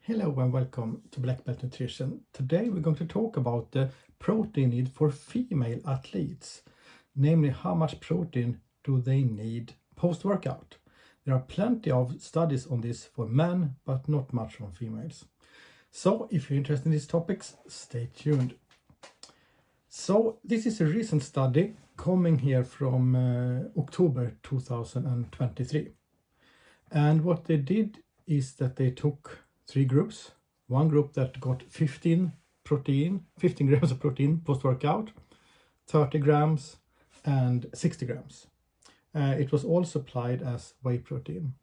Hello and welcome to Black Belt Nutrition. Today we're going to talk about the protein need for female athletes, namely how much protein do they need post-workout. There are plenty of studies on this for men, but not much on females. So if you're interested in these topics, stay tuned. So this is a recent study coming here from October 2023. And what they did is that they took three groups. One group that got 15 grams of protein post-workout, 30 grams and 60 grams. It was all supplied as whey protein.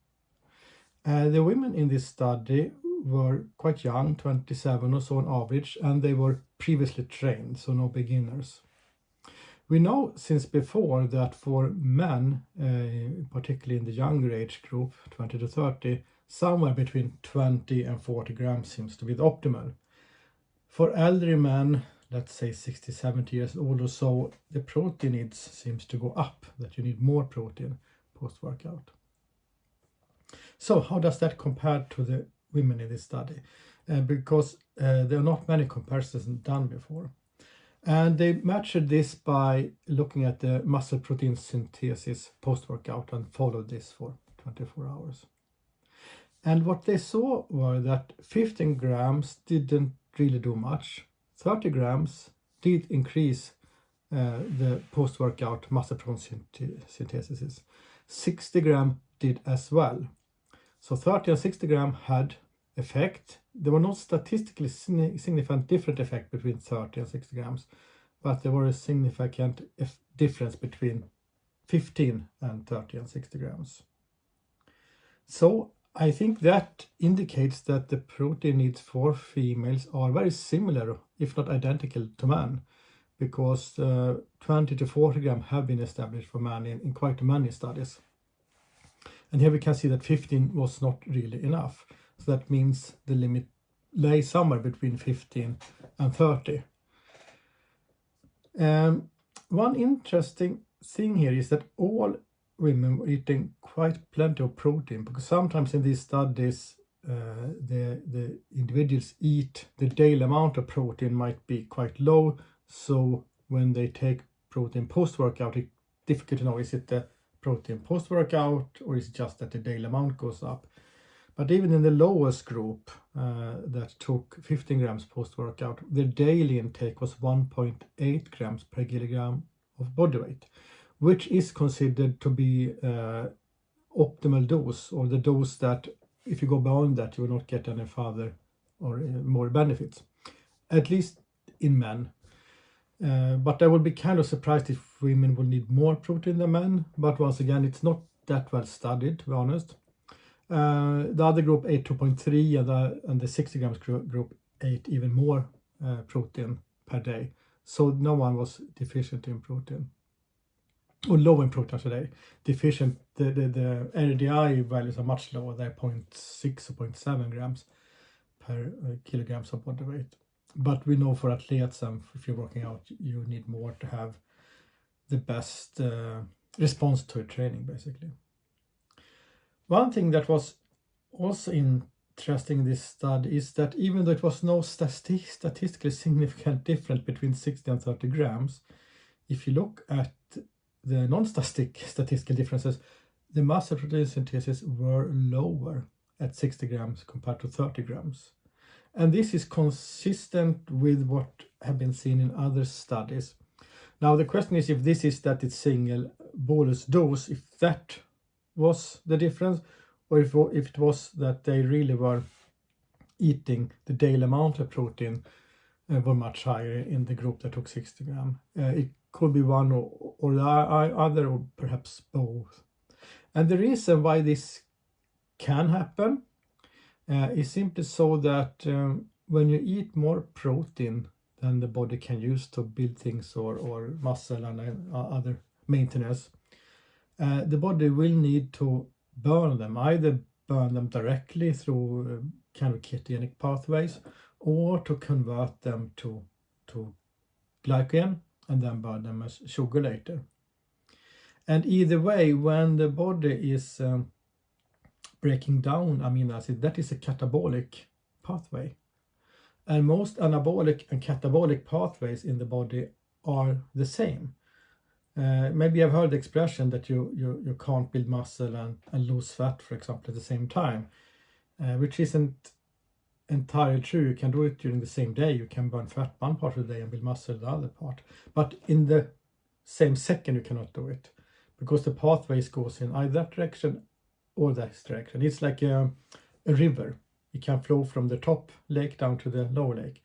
The women in this study were quite young, 27 or so on average, and they were previously trained, so no beginners. We know since before that for men, particularly in the younger age group, 20 to 30, somewhere between 20 and 40 grams seems to be the optimal. For elderly men, let's say 60, 70 years old or so, the protein needs seems to go up, that you need more protein post-workout. So how does that compare to the women in this study? Because there are not many comparisons done before. And they matched this by looking at the muscle protein synthesis post-workout and followed this for 24 hours. And what they saw were that 15 grams didn't really do much. 30 grams did increase the post-workout muscle protein synthesis. 60 gram did as well. So 30 and 60 gram had effect. There were no statistically significant different effect between 30 and 60 grams, but there were a significant difference between 15 and 30 and 60 grams. So I think that indicates that the protein needs for females are very similar, if not identical, to men, because 20 to 40 grams have been established for men in quite many studies. And here we can see that 15 was not really enough. So that means the limit lay somewhere between 15 and 30. One interesting thing here is that all women were eating quite plenty of protein, because sometimes in these studies the individuals eat the daily amount of protein might be quite low, so when they take protein post-workout, it's difficult to know, is it the protein post-workout or is it just that the daily amount goes up? But even in the lowest group that took 15 grams post-workout, the daily intake was 1.8 grams per kilogram of body weight, which is considered to be optimal dose, or the dose that if you go beyond that you will not get any further or more benefits, at least in men. But I would be kind of surprised if women will need more protein than men, but once again it's not that well studied, to be honest. The other group ate 2.3 and the 60 grams group ate even more protein per day. So no one was deficient in protein, or low in protein today. Deficient, the RDI values are much lower. They're 0.6 or 0.7 grams per kilograms of body weight. But we know for athletes, and if you're working out, you need more to have the best response to your training, basically. One thing that was also interesting in this study is that even though it was no statistically significant difference between 60 and 30 grams, if you look at the non-statistical differences, the muscle protein synthesis were lower at 60 grams compared to 30 grams. And this is consistent with what have been seen in other studies. Now the question is if this is that it's single bolus dose, if that was the difference, or if it was that they really were eating the daily amount of protein were much higher in the group that took 60 grams. It could be one or the other, or perhaps both. And the reason why this can happen is simply so that when you eat more protein than the body can use to build things or muscle and other maintenance, the body will need to burn them, either burn them directly through kind of ketogenic pathways, or to convert them to glycogen and then burn them as sugar later. And either way, when the body is breaking down amino acid, that is a catabolic pathway. And most anabolic and catabolic pathways in the body are the same. Maybe you've heard the expression that you can't build muscle and lose fat, for example, at the same time, which isn't entirely true. You can do it during the same day. You can burn fat one part of the day and build muscle the other part. But in the same second, you cannot do it, because the pathways goes in either that direction or this direction. It's like a river. It can flow from the top lake down to the lower lake.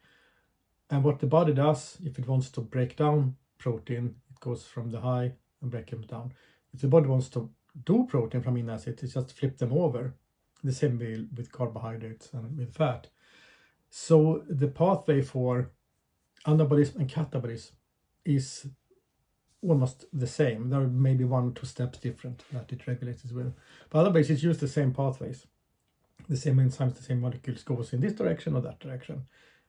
And what the body does, if it wants to break down protein, it goes from the high and break them down. If the body wants to do protein from amino acids, it just flip them over. The same way with carbohydrates and with fat. So the pathway for anabolism and catabolism is almost the same. There are maybe 1 or 2 steps different that it regulates as well. But otherwise, it's used the same pathways. The same enzymes, the same molecules goes in this direction or that direction,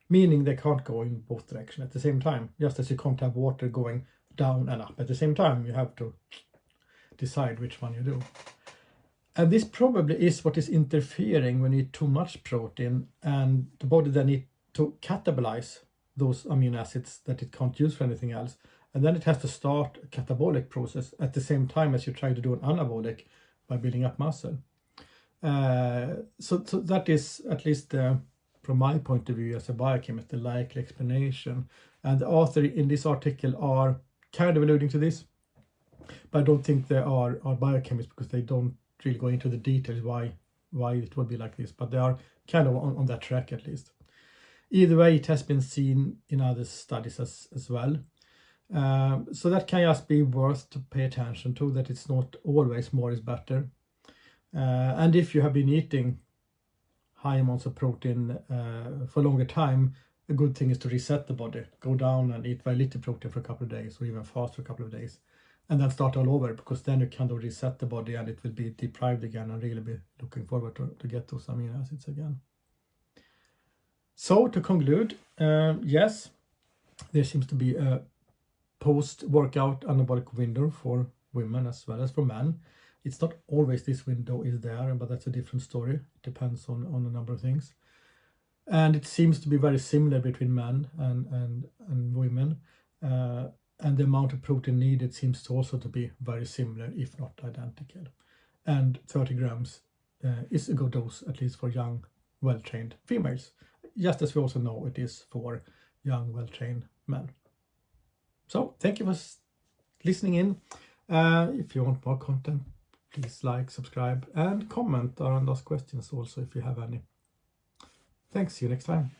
meaning they can't go in both directions at the same time. Just as you can't have water going down and up at the same time, you have to decide which one you do. And this probably is what is interfering when you eat too much protein, and the body then needs to catabolize those amino acids that it can't use for anything else. And then it has to start a catabolic process at the same time as you try to do an anabolic by building up muscle. So that is, at least from my point of view as a biochemist, the likely explanation. And the author in this article are kind of alluding to this, but I don't think they are biochemists, because they don't really go into the details why it would be like this, but they are kind of on that track at least. Either way, it has been seen in other studies as well. So that can just be worth to pay attention to, that it's not always more is better. And if you have been eating high amounts of protein for a longer time, a good thing is to reset the body. Go down and eat very little protein for a couple of days, or even fast for a couple of days, and then start all over, because then you kind of reset the body and it will be deprived again, and really be looking forward to get those amino acids again. So to conclude, yes, there seems to be a post-workout anabolic window for women as well as for men. It's not always this window is there, but that's a different story. It depends on a number of things. And it seems to be very similar between men and women. And the amount of protein needed seems to also to be very similar, if not identical. And 30 grams is a good dose, at least for young, well-trained females, just as we also know it is for young, well-trained men. So thank you for listening in. If you want more content, please like, subscribe, and comment and ask questions also if you have any. Thanks. See you next time.